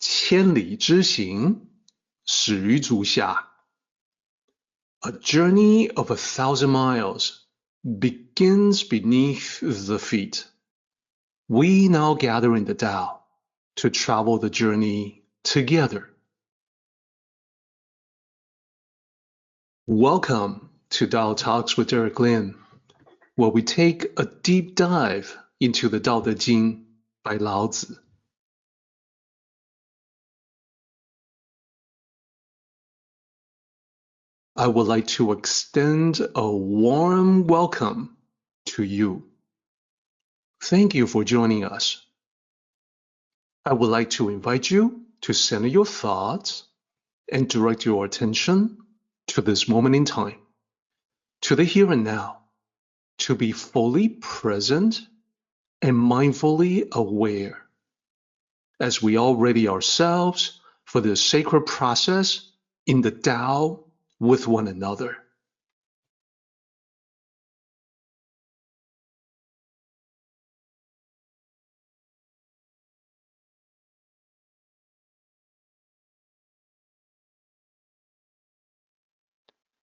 千里之行，始于足下。A journey of 1,000 miles begins beneath the feet. We now gather in the Tao to travel the journey together. Welcome to Tao Talks with Eric Lin, where we take a deep dive into the Tao Te Ching by Lao Tzu. I would like to extend a warm welcome to you. Thank you for joining us. I would like to invite you to center your thoughts and direct your attention to this moment in time, to the here and now, to be fully present and mindfully aware as we all ready ourselves for this sacred process in the Tao with one another.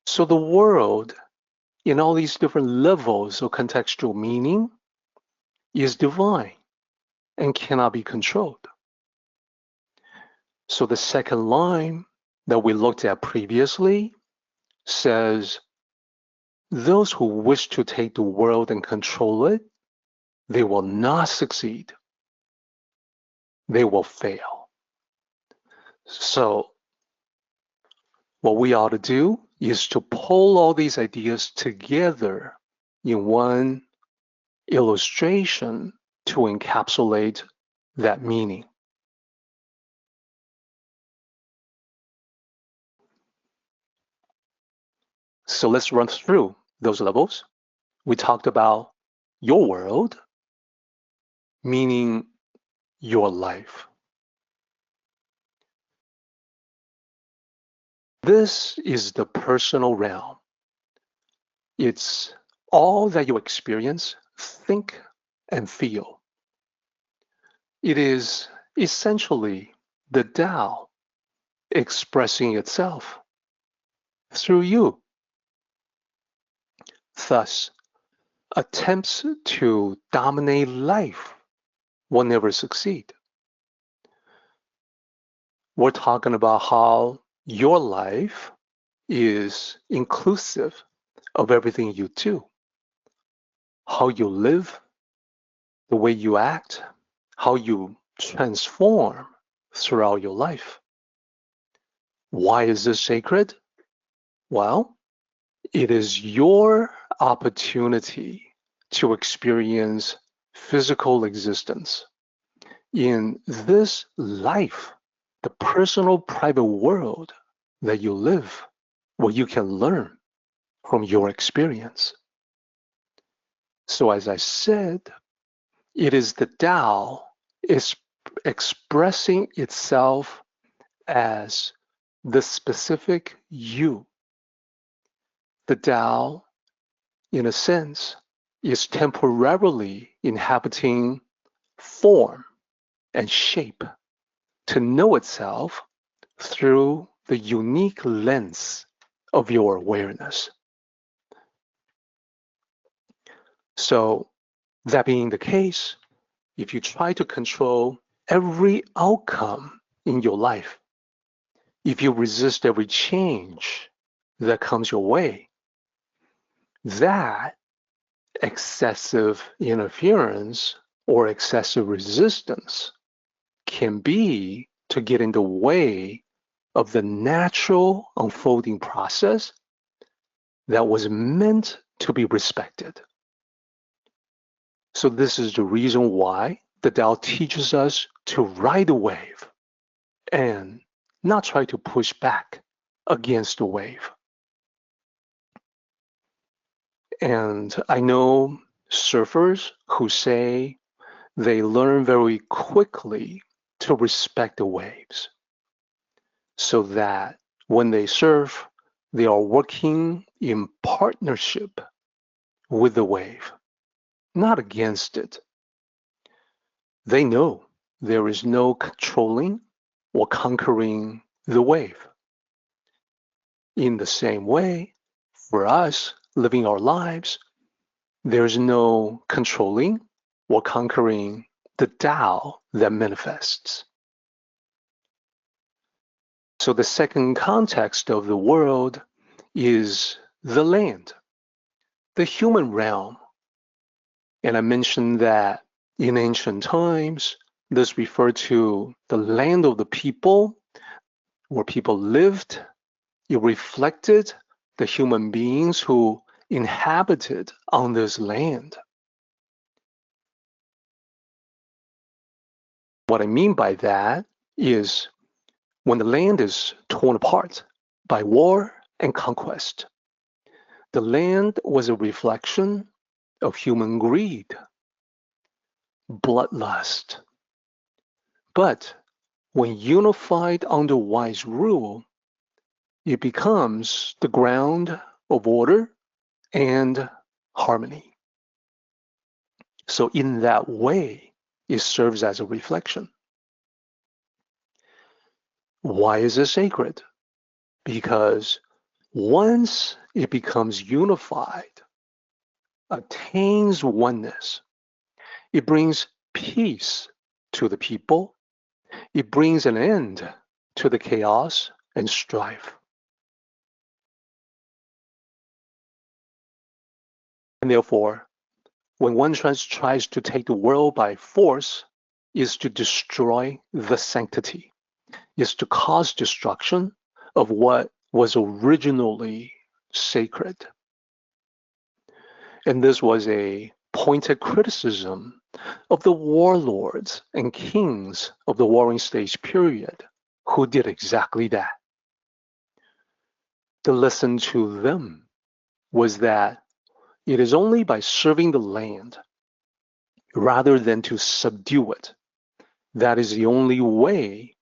So the world, in all these different levels of contextual meaning, is divine and cannot be controlled. So the second line that we looked at previously says, those who wish to take the world and control it, they will not succeed. They will fail. So what we ought to do is to pull all these ideas together in one illustration to encapsulate that meaning. So let's run through those levels. We talked about your world, meaning your life. This is the personal realm. It's all that you experience, think, and feel. It is essentially the Tao expressing itself through you. Thus, attempts to dominate life will never succeed. We're talking about how your life is inclusive of everything you do, how you live, the way you act, how you transform throughout your life. Why is this sacred? Well, it is your opportunity to experience physical existence in this life, the personal private world that you live, where you can learn from your experience. So as I said, it is the Tao is expressing itself as the specific you. The Tao, in a sense, is temporarily inhabiting form and shape to know itself through the unique lens of your awareness. So, that being the case, if you try to control every outcome in your life, if you resist every change that comes your way, that excessive interference or excessive resistance can be to get in the way of the natural unfolding process that was meant to be respected. So this is the reason why the Tao teaches us to ride a wave and not try to push back against the wave. And I know surfers who say they learn very quickly to respect the waves, so that when they surf, they are working in partnership with the wave, not against it. They know there is no controlling or conquering the wave. In the same way, for us living our lives, there's no controlling or conquering the Tao that manifests. So the second context of the world is the land, the human realm. And I mentioned that in ancient times, this referred to the land of the people, where people lived. It reflected the human beings who inhabited on this land. What I mean by that is when the land is torn apart by war and conquest, the land was a reflection of human greed, bloodlust. But when unified under wise rule, it becomes the ground of order and harmony. So in that way, it serves as a reflection. Why is it sacred? Because once it becomes unified, attains oneness, it brings peace to the people. It brings an end to the chaos and strife. And therefore, when one tries to take the world by force, is to destroy the sanctity, is to cause destruction of what was originally sacred. And this was a pointed criticism of the warlords and kings of the Warring States period, who did exactly that. The lesson to them was that it is only by serving the land rather than to subdue it that is the only way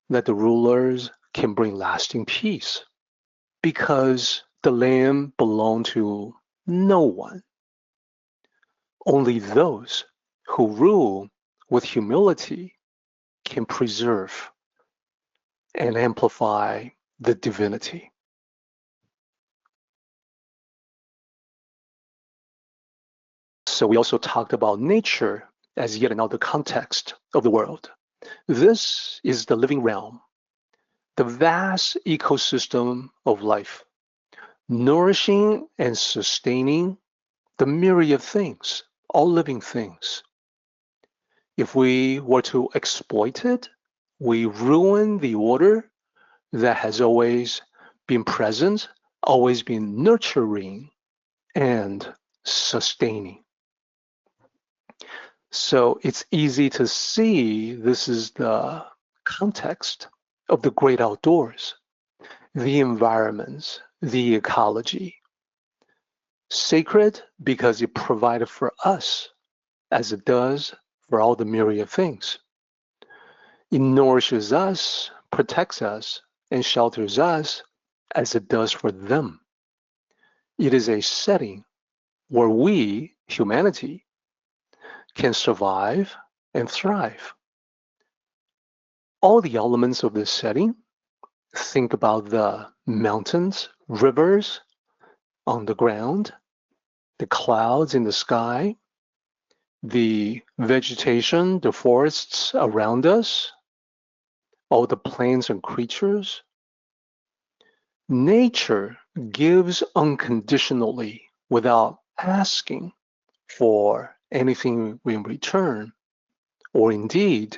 that the rulers can bring lasting peace, because the land belonged to no one. Only those who rule with humility can preserve and amplify the divinity. So we also talked about nature as yet another context of the world. This is the living realm, the vast ecosystem of life, nourishing and sustaining the myriad things, all living things. If we were to exploit it, we ruin the order that has always been present, always been nurturing and sustaining. So it's easy to see this is the context of the great outdoors, the environments, the ecology. Sacred because it provided for us as it does for all the myriad things. It nourishes us, protects us, and shelters us as it does for them. It is a setting where we, humanity, can survive and thrive. All the elements of this setting, think about the mountains, rivers on the ground, the clouds in the sky, the vegetation, the forests around us, all the plants and creatures. Nature gives unconditionally without asking for anything in return, or indeed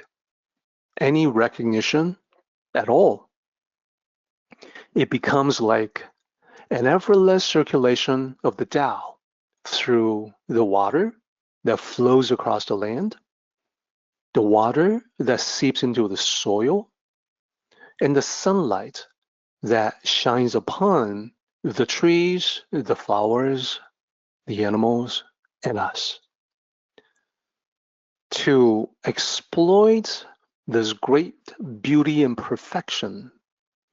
any recognition at all. It becomes like an effortless circulation of the Tao through the water that flows across the land, the water that seeps into the soil, and the sunlight that shines upon the trees, the flowers, the animals, and us. To exploit this great beauty and perfection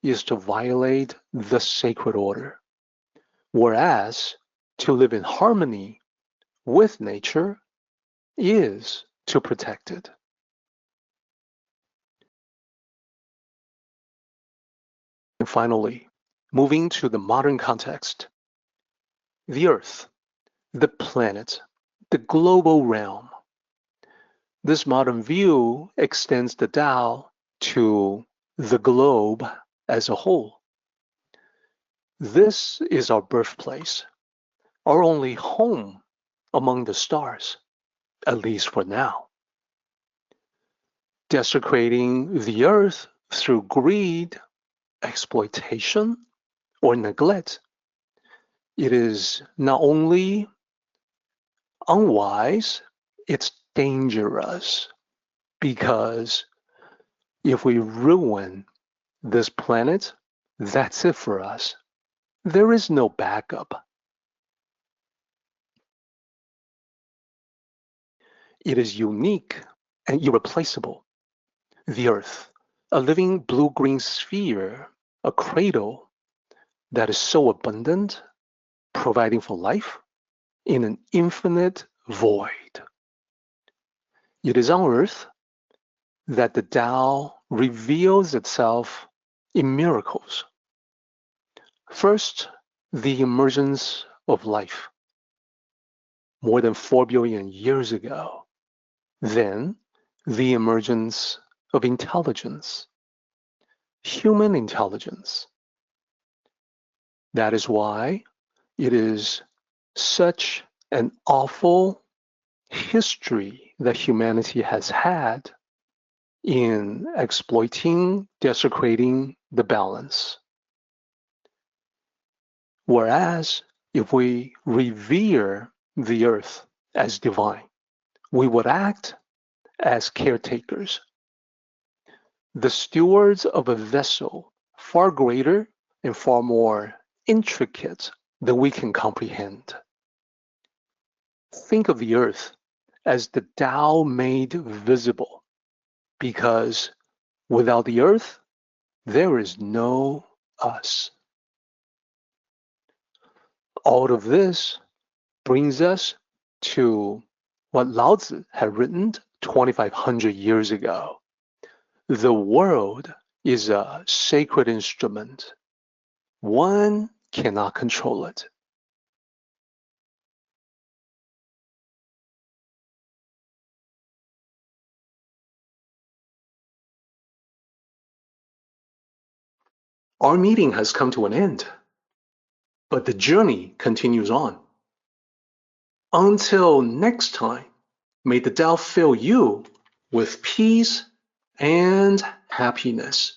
is to violate the sacred order, whereas to live in harmony with nature is to protect it. And finally, moving to the modern context, the Earth, the planet, the global realm. This modern view extends the Tao to the globe as a whole. This is our birthplace, our only home among the stars, at least for now. Desecrating the Earth through greed, exploitation, or neglect, it is not only unwise, it's dangerous, because if we ruin this planet, that's it for us. There is no backup. It is unique and irreplaceable. The Earth, a living blue-green sphere, a cradle that is so abundant, providing for life in an infinite void. It is on Earth that the Tao reveals itself in miracles. First, the emergence of life, more than 4 billion years ago. Then, the emergence of intelligence, human intelligence. That is why it is such an awful history that humanity has had in exploiting, desecrating the balance. Whereas if we revere the Earth as divine, we would act as caretakers, the stewards of a vessel far greater and far more intricate than we can comprehend. Think of the Earth as the Tao made visible, because without the Earth, there is no us. All of this brings us to what Lao Tzu had written 2,500 years ago. The world is a sacred instrument. One cannot control it. Our meeting has come to an end, but the journey continues on. Until next time, may the Tao fill you with peace and happiness.